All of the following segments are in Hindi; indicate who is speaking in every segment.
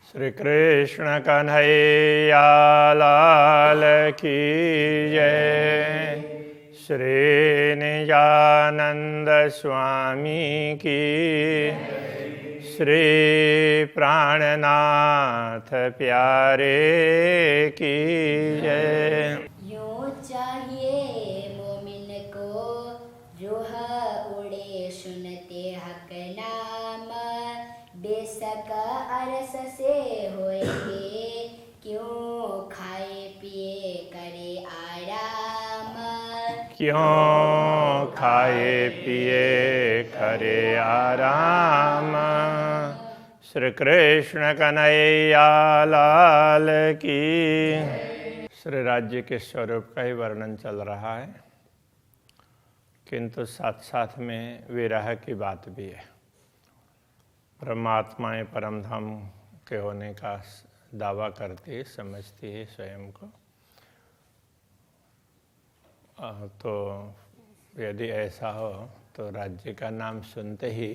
Speaker 1: श्री कृष्ण कन्हैया लाल की जय। श्री निजानंद स्वामी की, श्री प्राणनाथ प्यारे की जय।
Speaker 2: यूं चाहिए मोमिन को रूह उड़े सुनते हक नाम, बेशक अरस से होएंगे क्यों खाए पिए करे आराम।
Speaker 1: क्यों खाए पिए करे आराम। श्री कृष्ण कन्हैया लाल की। श्री राज्य के स्वरूप का ही वर्णन चल रहा है, किंतु साथ साथ में विरह की बात भी है। परमात्माएं परम धाम के होने का दावा करती है, समझती है स्वयं को। तो यदि ऐसा हो तो राज्य का नाम सुनते ही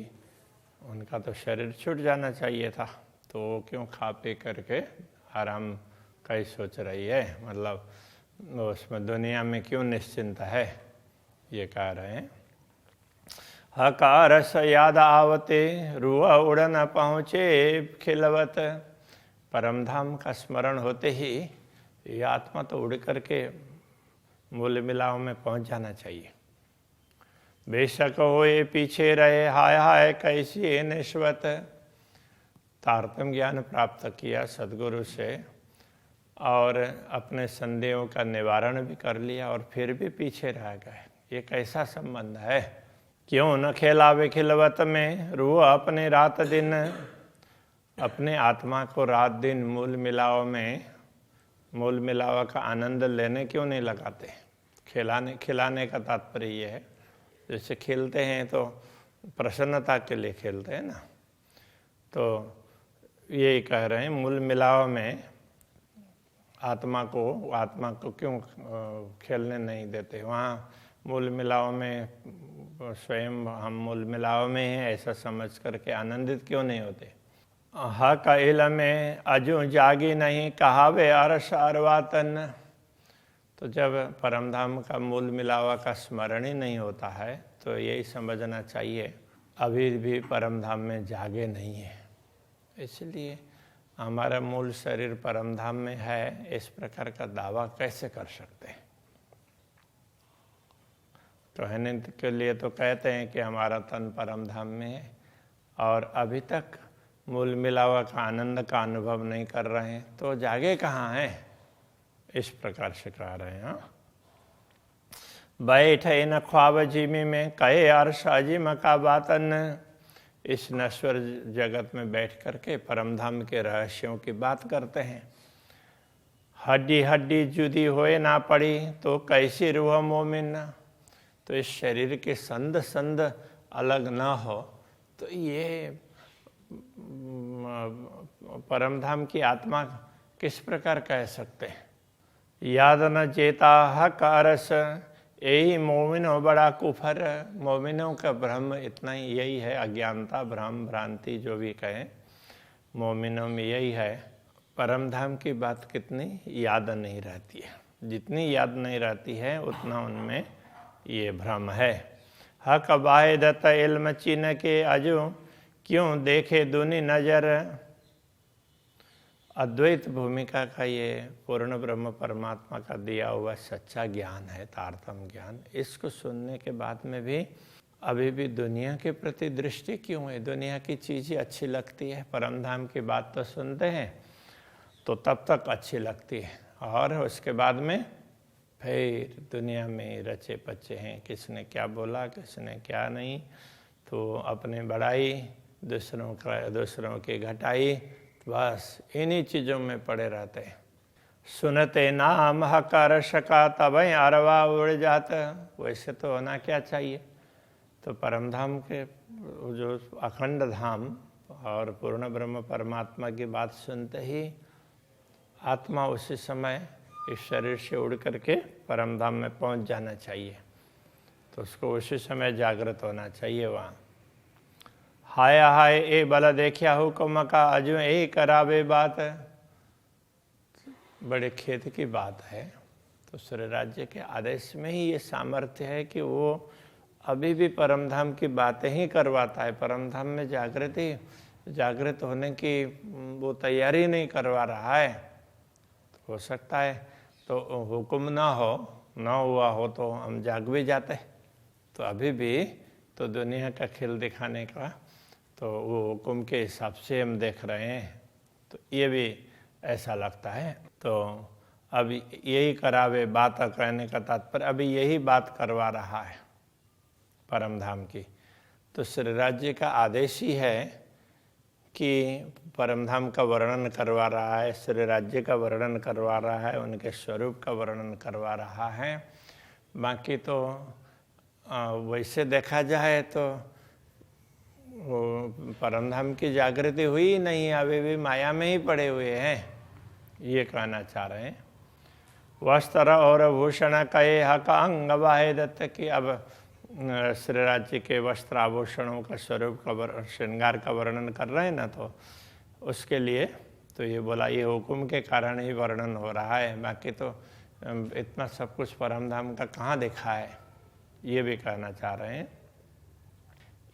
Speaker 1: उनका तो शरीर छूट जाना चाहिए था, तो वो क्यों खा पी करके आराम का ही सोच रही है, मतलब उसमें दुनिया में क्यों निश्चिंत है, ये कह रहे हैं। हकार स याद आवते रुआ उड़ न पहुँचे खिलवत। परम धाम का स्मरण होते ही ये आत्मा तो उड़ करके मूल मिलाव में पहुँच जाना चाहिए। बेशक होए पीछे रहे हाय हाय कैसी निश्वत। तारतम्य ज्ञान प्राप्त किया सद्गुरु से और अपने संदेहों का निवारण भी कर लिया और फिर भी पीछे रह गए, ये कैसा संबंध है। क्यों न खेलावे खिलवत में रूह अपने रात दिन। अपने आत्मा को रात दिन मूल मिलाव में, मूल मिलाव का आनंद लेने क्यों नहीं लगाते। खिलाने का तात्पर्य ये है, जैसे खेलते हैं तो प्रसन्नता के लिए खेलते हैं ना, तो यही कह रहे हैं मूल मिलाव में आत्मा को क्यों खेलने नहीं देते। वहाँ मूल मिलाव में स्वयं हम मूल मिलाव में हैं ऐसा समझ करके आनंदित क्यों नहीं होते। हा का इल में अजू जागी नहीं कहावे अरस अरवातन। तो जब परमधाम का मूल मिलावा का स्मरण ही नहीं होता है तो यही समझना चाहिए अभी भी परमधाम में जागे नहीं है। इसलिए हमारा मूल शरीर परमधाम में है, इस प्रकार का दावा कैसे कर सकते हैं। तो कहने के लिए तो कहते हैं कि हमारा तन परमधाम में है और अभी तक मूल मिलावा का आनंद का अनुभव नहीं कर रहे हैं, तो जागे कहाँ हैं, इस प्रकार से कह रहे हैं। बैठे न ख्वाब जिमी में कहे अर्श अजिम का बातन। इस नश्वर जगत में बैठ करके परमधाम के रहस्यों की बात करते हैं। हड्डी हड्डी जुदी होए ना पड़ी तो कैसी रूह मोमिन। तो इस शरीर के संद संद अलग ना हो तो ये परमधाम की आत्मा किस प्रकार कह सकते हैं। याद न चेता हक अरस यही मोमिनो बड़ा कुफर। मोमिनों का भ्रम इतना ही यही है, अज्ञानता भ्रम भ्रांति जो भी कहें, मोमिनों में यही है। परमधाम की बात कितनी याद नहीं रहती है, जितनी याद नहीं रहती है उतना उनमें ये भ्रम है। हक वाहिदत इल्म चिन्ह के अजू क्यों देखे दुनी नजर। अद्वैत भूमिका का ये पूर्ण ब्रह्म परमात्मा का दिया हुआ सच्चा ज्ञान है, तारतम्य ज्ञान। इसको सुनने के बाद में भी अभी भी दुनिया के प्रति दृष्टि क्यों है। दुनिया की चीज़ें अच्छी लगती है, परमधाम की बात तो सुनते हैं तो तब तक अच्छी लगती है और उसके बाद में फिर दुनिया में रचे पचे हैं, किसने क्या बोला किसने क्या नहीं, तो अपने बड़ाई दूसरों की घटाई, बस इन्हीं चीज़ों में पड़े रहते हैं। सुनते नाम हकार शका तब अरवा उड़ जाता। वैसे तो होना क्या चाहिए, तो परमधाम के जो अखंड धाम और पूर्ण ब्रह्म परमात्मा की बात सुनते ही आत्मा उसी समय इस शरीर से उड़ करके परमधाम में पहुंच जाना चाहिए, तो उसको उसी समय जागृत होना चाहिए वहाँ। हाय हाय ए बल देखिया हुक्म का अजू ए करावे बात। बड़े खेद की बात है। तो सूर्य राज्य के आदेश में ही ये सामर्थ्य है कि वो अभी भी परमधाम की बातें ही करवाता है। परमधाम में जागृत होने की वो तैयारी नहीं करवा रहा है। तो हो सकता है तो हुक्म ना हुआ हो तो हम जाग भी जाते। तो अभी भी तो दुनिया का खेल दिखाने का तो वो हुक्म के हिसाब से हम देख रहे हैं। तो ये भी ऐसा लगता है। तो अब यही करावे बात कहने का तात्पर्य अभी यही बात करवा रहा है परमधाम की। तो श्री राज्य का आदेश ही है कि परमधाम का वर्णन करवा रहा है, श्री राज्य का वर्णन करवा रहा है, उनके स्वरूप का वर्णन करवा रहा है। बाकी तो वैसे देखा जाए तो वो परमधाम की जागृति हुई ही नहीं, अभी भी माया में ही पड़े हुए हैं, ये कहना चाह रहे हैं। वस्त्र और भूषण कहे हक अंग वाहे दत्त की। अब श्री राज्य के वस्त्र आभूषणों का स्वरूप का श्रृंगार का वर्णन कर रहे हैं ना, तो उसके लिए तो ये बोला ये हुक्म के कारण ही वर्णन हो रहा है। बाकी तो इतना सब कुछ परमधाम का कहाँ देखा है, ये भी कहना चाह रहे हैं।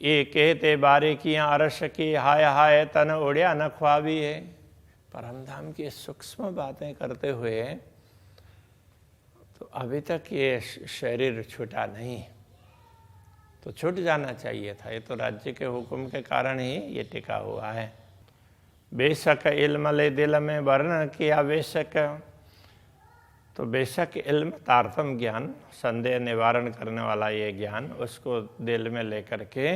Speaker 1: ये कहते बारीकियाँ अरस की हाय हाय तन उड़िया न ख्वाबी है। परमधाम की सूक्ष्म बातें करते हुए तो अभी तक ये शरीर छूटा नहीं, तो छूट जाना चाहिए था। ये तो राज्य के हुक्म के कारण ही ये टिका हुआ है। बेशक इल्म ले दिल में वर्णन किया बेशक। तो बेशक इल्म तारतम ज्ञान, संदेह निवारण करने वाला ये ज्ञान, उसको दिल में लेकर के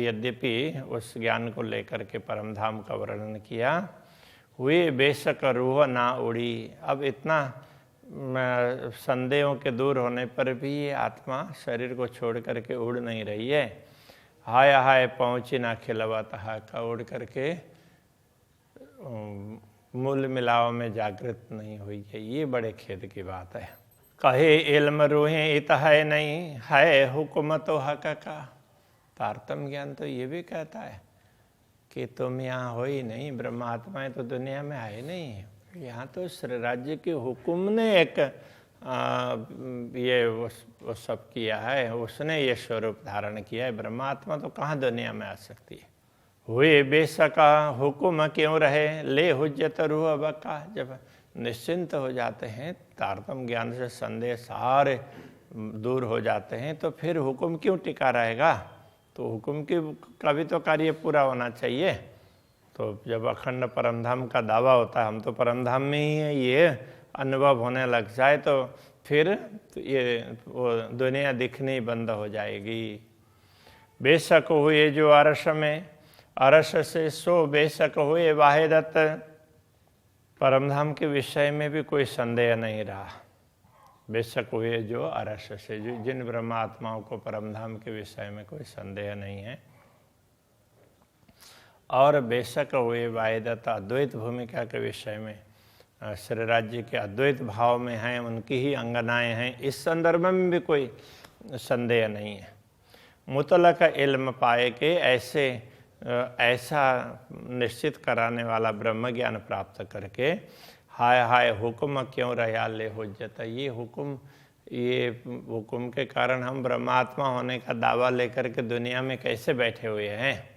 Speaker 1: यद्यपि उस ज्ञान को लेकर के परमधाम का वर्णन किया। हुए बेशक रूह ना उड़ी। अब इतना संदेहों के दूर होने पर भी ये आत्मा शरीर को छोड़ करके उड़ नहीं रही है। हाय हाय पहुँची ना खिलवत का उड़ करके मूल मिलाव में जागृत नहीं हुई है। ये बड़े खेद की बात है। कहे इल्म रूहें इत है नहीं, है हुक्म तो हक का। तारतम ज्ञान तो ये भी कहता है कि तुम यहाँ हो ही नहीं, ब्रह्मात्माएं तो दुनिया में आए नहीं। यहाँ तो श्री राज्य के हुक्म ने एक ये वो सब किया है, उसने ये स्वरूप धारण किया है। ब्रह्मात्मा तो कहाँ दुनिया में आ सकती है। हुए बेशका हुक्म क्यों रहे, ले हुज्जत रूह बका। जब निश्चिंत हो जाते हैं, तारतम ज्ञान से संदेह सारे दूर हो जाते हैं, तो फिर हुक्म क्यों टिका रहेगा। तो हुक्म का भी तो कार्य पूरा होना चाहिए। तो जब अखंड परमधाम का दावा होता है हम तो परमधाम में ही हैं, ये अनुभव होने लग जाए तो फिर तो ये वो दुनिया दिखनी बंद हो जाएगी। बेशक हुए जो अरस में, अरस से सो बेशक हुए वाहिदत। परमधाम के विषय में भी कोई संदेह नहीं रहा। बेशक हुए जो अरस से, जिन ब्रह्मात्माओं को परमधाम के विषय में कोई संदेह नहीं है। और बेशक हुए वाहिदत, अद्वैत भूमिका के विषय में श्री राज्य के अद्वैत भाव में हैं, उनकी ही अंगनाएं हैं, इस संदर्भ में भी कोई संदेह नहीं है। मुतलक इल्म पाए के ऐसा निश्चित कराने वाला ब्रह्म ज्ञान प्राप्त करके हाय हाय हुक्म क्यों रहा ले हुज्जत। ये हुक्म के कारण हम ब्रह्मात्मा होने का दावा लेकर के दुनिया में कैसे बैठे हुए हैं।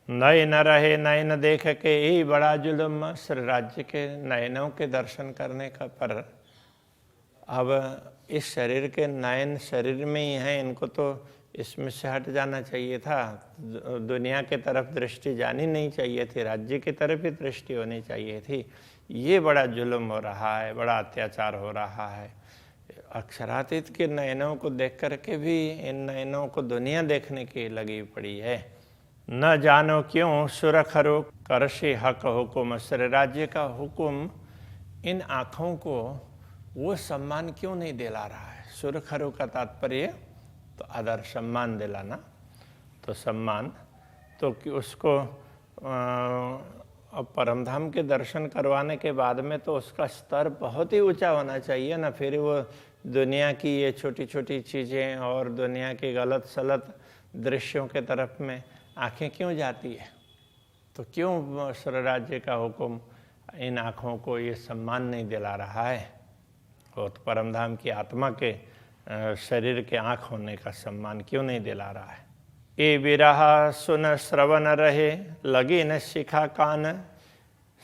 Speaker 1: नए न रहे नयन देख के यही बड़ा जुल्म। श्री राज्य के नयनों के दर्शन करने का पर अब इस शरीर के नयन शरीर में ही हैं, इनको तो इसमें से हट जाना चाहिए था। दुनिया के तरफ दृष्टि जानी नहीं चाहिए थी, राज्य की तरफ ही दृष्टि होनी चाहिए थी। ये बड़ा जुल्म हो रहा है, बड़ा अत्याचार हो रहा है। अक्षरातीत के नयनों को देख करके भी इन नयनों को दुनिया देखने की लगी पड़ी है। न जानो क्यों सुरखरो करशी हक हुकुम। श्री राज्य का हुक्म इन आँखों को वो सम्मान क्यों नहीं दिला रहा है। सुरखरो का तात्पर्य तो आदर सम्मान दिलाना। तो सम्मान तो कि उसको अब परमधाम के दर्शन करवाने के बाद में तो उसका स्तर बहुत ही ऊंचा होना चाहिए ना। फिर वो दुनिया की ये छोटी छोटी चीज़ें और दुनिया की गलत सलत दृश्यों के तरफ में आँखें क्यों जाती है? तो क्यों स्वर्ग राज्य का हुक्म इन आँखों को ये सम्मान नहीं दिला रहा है? और तो परमधाम की आत्मा के शरीर के आँख होने का सम्मान क्यों नहीं दिला रहा है? ये विरहा सुन श्रवण रहे, लगी न शिखा कान।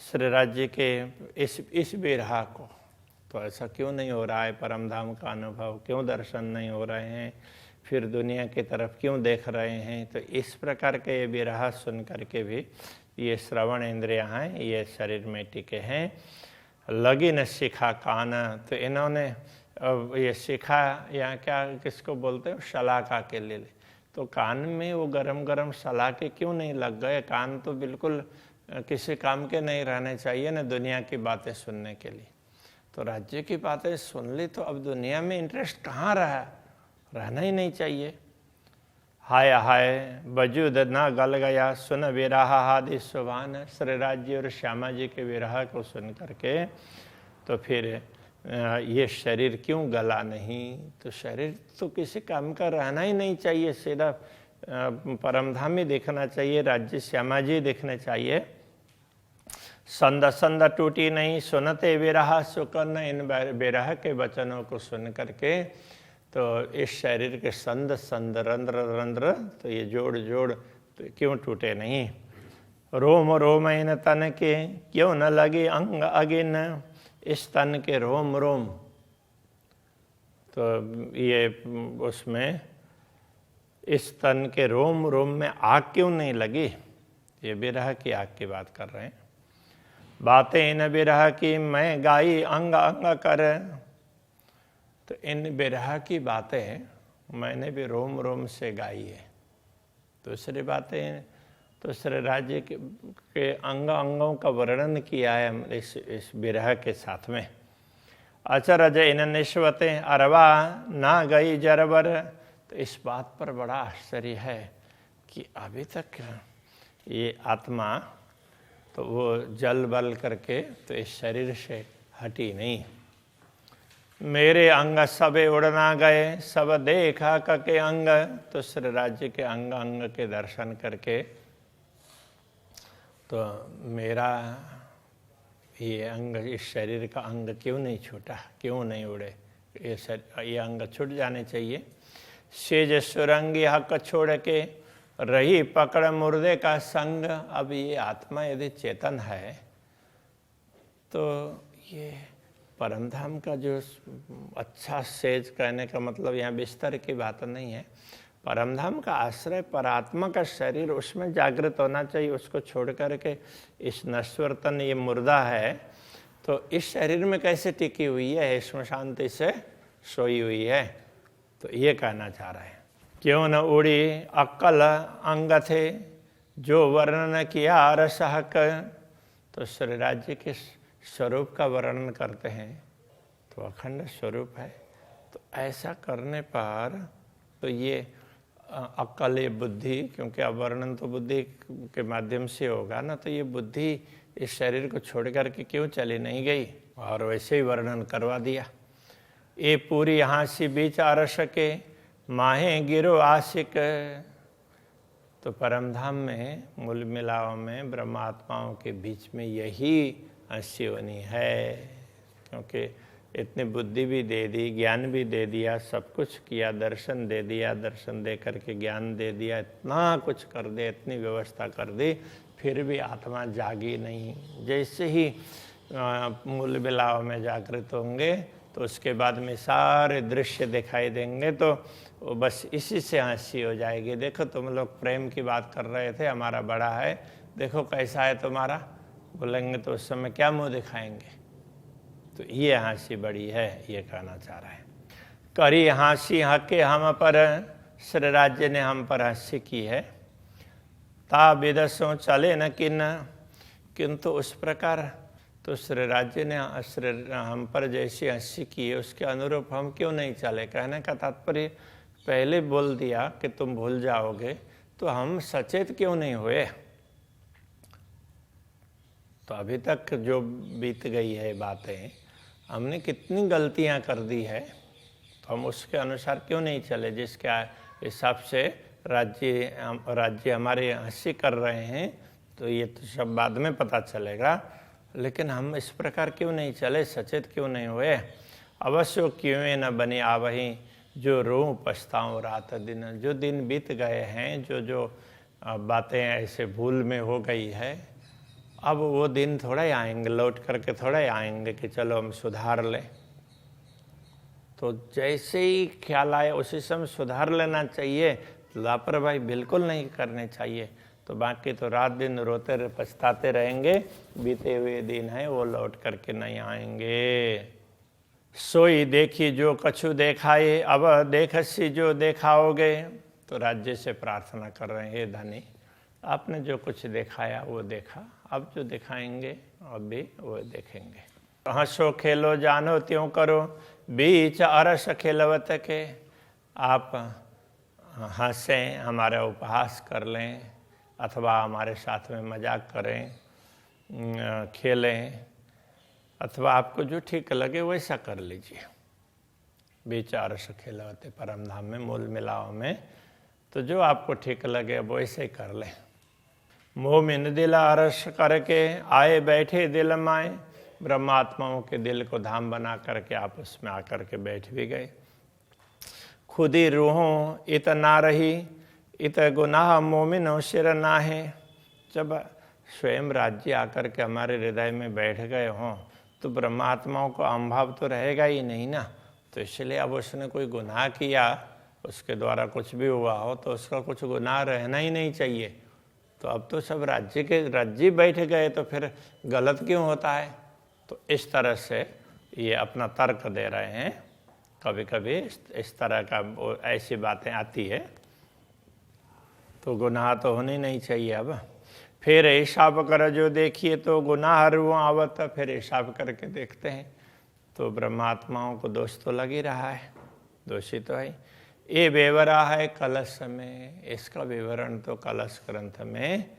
Speaker 1: श्री राज्य के इस विरहा को तो ऐसा क्यों नहीं हो रहा है? परमधाम का अनुभव क्यों दर्शन नहीं हो रहे हैं? फिर दुनिया की तरफ क्यों देख रहे हैं? तो इस प्रकार के ये विरहा सुन करके भी ये श्रवण इंद्रियां हैं, ये शरीर में टिके हैं। लगी न शिखा कान, तो इन्होंने ये शिखा यहाँ क्या किसको बोलते हैं? शलाका के लिए। तो कान में वो गरम गरम शलाके क्यों नहीं लग गए? कान तो बिल्कुल किसी काम के नहीं रहने चाहिए ना दुनिया की बातें सुनने के लिए। तो राज्य की बातें सुन ली तो अब दुनिया में इंटरेस्ट कहाँ रहा? रहना ही नहीं चाहिए। हाय हाय वजूद ना गल गया, सुन विरहा हादि सुभान। श्री राज्य और श्यामा जी के विरह को सुन करके तो फिर ये शरीर क्यों गला नहीं? तो शरीर तो किसी काम का रहना ही नहीं चाहिए, सीधा परमधाम ही देखना चाहिए, राज्य श्यामा जी देखने चाहिए। संद संद टूटी नहीं, सुनते विरहा सुकर्ण। इन विरह के वचनों को सुन करके तो इस शरीर के संद संद रंध्र रंध्र तो ये जोड़ जोड़ तो क्यों टूटे नहीं? रोम रोम इन तन के क्यों न लगे अंग अगिन। इस तन के रोम रोम तो ये उसमें इस तन के रोम रोम में आग क्यों नहीं लगी? ये विरह की आग की बात कर रहे हैं। बातें इन विरह की मैं गाई अंग अंग कर। तो इन विरह की बातें मैंने भी रोम रोम से गाई है। दूसरी बातें तो श्री राज्य के अंग अंगों का वर्णन किया है इस विरह के साथ में। अचरज इन निश्वतें अरवा ना गई जरबर। तो इस बात पर बड़ा आश्चर्य है कि अभी तक ये आत्मा तो वो जल बल करके तो इस शरीर से हटी नहीं। मेरे अंग सबे उड़ना गए, सब देखा के अंग। तो श्री राज्य के अंग अंग के दर्शन करके तो मेरा ये अंग, इस शरीर का अंग क्यों नहीं छूटा, क्यों नहीं उड़े? ये अंग छूट जाने चाहिए। सेज सुरंगी हक छोड़ के रही पकड़ मुर्दे का संग। अब ये आत्मा यदि चेतन है तो ये परमधाम का जो अच्छा सेज कहने का मतलब यहाँ बिस्तर की बात नहीं है। परमधाम का आश्रय परात्मा का शरीर, उसमें जागृत होना चाहिए। उसको छोड़ करके इस नश्वर तन ये मुर्दा है तो इस शरीर में कैसे टिकी हुई है? इसमें शांति से सोई हुई है। तो ये कहना चाह रहे हैं। क्यों न उड़ी अक्कल अंग थे, जो वर्णन किया रसहक। तो श्री राज्य के स्वरूप का वर्णन करते हैं तो अखंड स्वरूप है। तो ऐसा करने पर तो ये अक्कल, ये बुद्धि, क्योंकि अब वर्णन तो बुद्धि के माध्यम से होगा ना, तो ये बुद्धि इस शरीर को छोड़ करके क्यों चली नहीं गई? और वैसे ही वर्णन करवा दिया। ये पूरी यहाँ से बीच आरस के माहे गिरो आशिक। तो परमधाम में मूल मिलाव में ब्रह्मात्माओं के बीच में यही हंसी होनी है, क्योंकि इतनी बुद्धि भी दे दी, ज्ञान भी दे दिया, सब कुछ किया, दर्शन दे दिया, दर्शन दे करके ज्ञान दे दिया, इतना कुछ कर दे, इतनी व्यवस्था कर दी, फिर भी आत्मा जागी नहीं। जैसे ही मूल मिलाव में जागृत होंगे तो उसके बाद में सारे दृश्य दिखाई देंगे तो वो बस इसी से हंसी हो जाएगी। देखो तुम लोग प्रेम की बात कर रहे थे, हमारा बड़ा है, देखो कैसा है तुम्हारा, बोलेंगे तो उस समय क्या मुंह दिखाएंगे? तो ये हंसी बड़ी है, ये कहना चाह रहा है। करी हंसी हके हम पर, श्री राज्य ने हम पर हंसी की है। ता विदसों चले न किन, किंतु उस प्रकार तो श्री राज्य ने हम पर जैसी हंसी की है उसके अनुरूप हम क्यों नहीं चले? कहने का तात्पर्य पहले बोल दिया कि तुम भूल जाओगे, तो हम सचेत क्यों नहीं हुए? तो अभी तक जो बीत गई है बातें, हमने कितनी गलतियां कर दी है, तो हम उसके अनुसार क्यों नहीं चले जिसके हिसाब से राज्य हमारे हंसी कर रहे हैं, तो ये तो सब बाद में पता चलेगा, लेकिन हम इस प्रकार क्यों नहीं चले, सचेत क्यों नहीं हुए। अवश्य क्यों न बने आवही, जो रो पछताऊँ रात दिन। जो दिन बीत गए हैं, जो बातें ऐसे भूल में हो गई है, अब वो दिन थोड़ा ही आएंगे, लौट करके थोड़ा ही आएंगे कि चलो हम सुधार लें। तो जैसे ही ख्याल आए उसी समय सुधार लेना चाहिए, लापरवाही बिल्कुल नहीं करनी चाहिए। तो बाकी तो रात दिन रोते पछताते रहेंगे, बीते हुए दिन हैं वो लौट करके नहीं आएंगे। सोई देखी जो कछु देखाए, अब देखसी जो देखाओगे। तो राज्य से प्रार्थना कर रहे हैं, हे धनी आपने जो कुछ दिखाया वो देखा, अब जो दिखाएंगे अब भी वो देखेंगे। हंसो खेलो जानो त्यों करो, बीच अरस खेलवत के। आप हंसें, हमारा उपहास कर लें, अथवा हमारे साथ में मजाक करें, खेलें, अथवा आपको जो ठीक लगे वैसा कर लीजिए। बीच अरस खेलवते, परम धाम में मूल मिलाव में, तो जो आपको ठीक लगे अब वैसे ही कर लें। मोमिन दिल अरस करके आए बैठे दिल माए। ब्रह्मात्माओं के दिल को धाम बना करके आप उसमें आकर के बैठ भी गए। खुद ही रूहों इत ना रही, इत गुनाह मोमिनो सिर ना है। जब स्वयं राज्य आकर के हमारे हृदय में बैठ गए हों, तो ब्रह्मात्माओं को अहंभाव तो रहेगा ही नहीं ना। तो इसलिए अब उसने कोई गुनाह किया, उसके द्वारा कुछ भी हुआ हो, तो उसका कुछ गुनाह रहना ही नहीं चाहिए। तो अब तो सब राज्य बैठ गए, तो फिर गलत क्यों होता है। तो इस तरह से ये अपना तर्क दे रहे हैं। कभी कभी इस तरह का ऐसी बातें आती है, तो गुनाह तो होने नहीं चाहिए। अब फिर हिसाब कर जो देखिए तो गुनाह रू आवत। फिर हिसाब करके देखते हैं तो ब्रह्मात्माओं को दोष तो लग ही रहा है, दोषी तो है। ये विवरा है कलश में, इसका विवरण तो कलश ग्रंथ में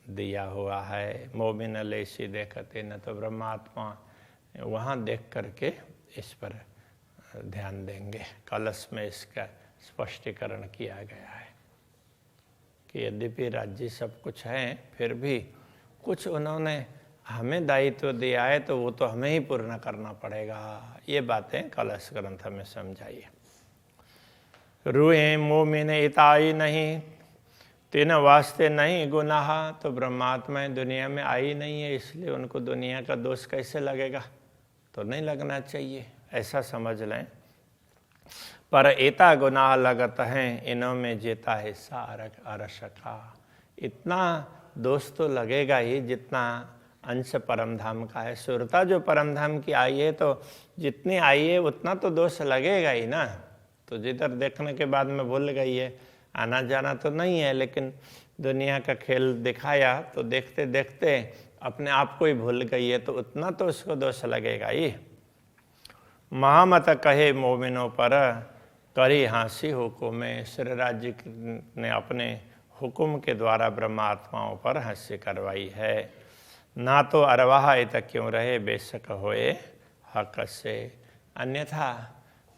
Speaker 1: दिया हुआ है। मोमिन लेसी देखते न, तो ब्रह्मात्मा वहाँ देख करके इस पर ध्यान देंगे। कलश में इसका स्पष्टीकरण किया गया है कि यद्यपि राज्य सब कुछ है, फिर भी कुछ उन्होंने हमें दायित्व दिया है, तो वो तो हमें ही पूर्ण करना पड़ेगा। ये बातें कलश ग्रंथ में समझाइए। रूए मोमिन इताई नहीं, तीन वास्ते नहीं गुनाह। तो ब्रह्मात्माएं दुनिया में आई नहीं है, इसलिए उनको दुनिया का दोष कैसे लगेगा, तो नहीं लगना चाहिए, ऐसा समझ लें। पर एता गुनाह लगत हैं, इनों में जेता हिस्सा अरसका। इतना दोष तो लगेगा ही जितना अंश परमधाम का है। सुरता जो परमधाम की आई है, तो जितनी आई है उतना तो दोष लगेगा ही ना। तो जिधर देखने के बाद में भूल गई है, आना जाना तो नहीं है, लेकिन दुनिया का खेल दिखाया तो देखते देखते अपने आप को ही भूल गई है, तो उतना तो उसको दोष लगेगा ही। महामत कहे मोमिनों पर करी हाँसी हुकुम में। श्री राज्य ने अपने हुकुम के द्वारा ब्रह्मात्माओं पर हंसी करवाई है। ना तो अरवाह इत क्यों रहे, बेशक होए हक से। अन्यथा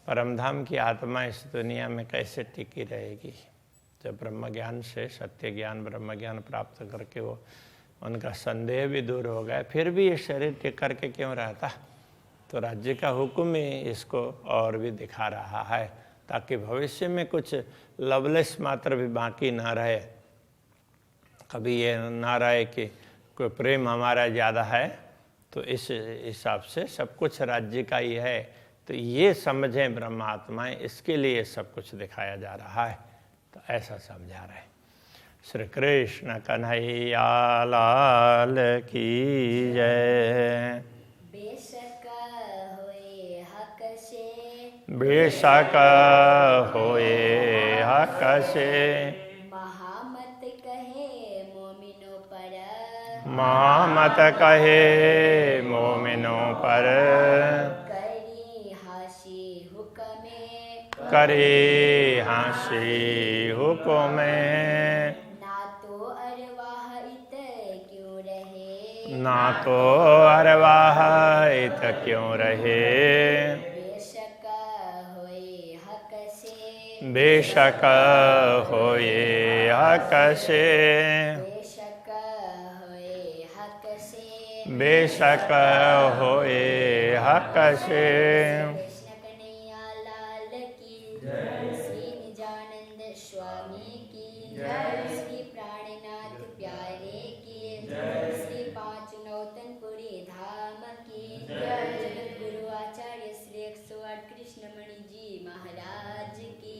Speaker 1: परमधाम की आत्मा इस दुनिया में कैसे टिकी रहेगी। जब ब्रह्म ज्ञान से सत्य ज्ञान ब्रह्म ज्ञान प्राप्त करके वो उनका संदेह भी दूर हो गया, फिर भी ये शरीर टिक करके क्यों रहता। तो राज्य का हुक्म ही इसको और भी दिखा रहा है, ताकि भविष्य में कुछ लवलेस मात्र भी बाकी ना रहे। कभी ये ना रहे कि कोई प्रेम हमारा ज़्यादा है, तो इस हिसाब से सब कुछ राज्य का ही है। तो ये समझें ब्रह्मात्माएं, इसके लिए सब कुछ दिखाया जा रहा है। तो ऐसा समझा रहे। श्री कृष्ण कन्हैया लाल की जय। बेशक होए हक से।
Speaker 2: महामत कहे मोमिनों पर,
Speaker 1: महामत कहे मोमिनों पर।
Speaker 2: करी हासी हुक्मे,
Speaker 1: करे हाँसी हुक्मे।
Speaker 2: ना तो अरवाह इत क्यों रहे,
Speaker 1: ना तो अरवाह इत क्यों रहे।
Speaker 2: बेशक होए हक से।
Speaker 1: बेशक होए हक से,
Speaker 2: बेशक होए हक से,
Speaker 1: बेशक होए हक से।
Speaker 2: कृष्ण कन्हैया लाल की श्री निजानंद स्वामी की श्री प्राणनाथ प्यारे की श्री पांच नौतनपुरी धाम की जगत गुरु आचार्य श्री 108 कृष्णमणि जी महाराज की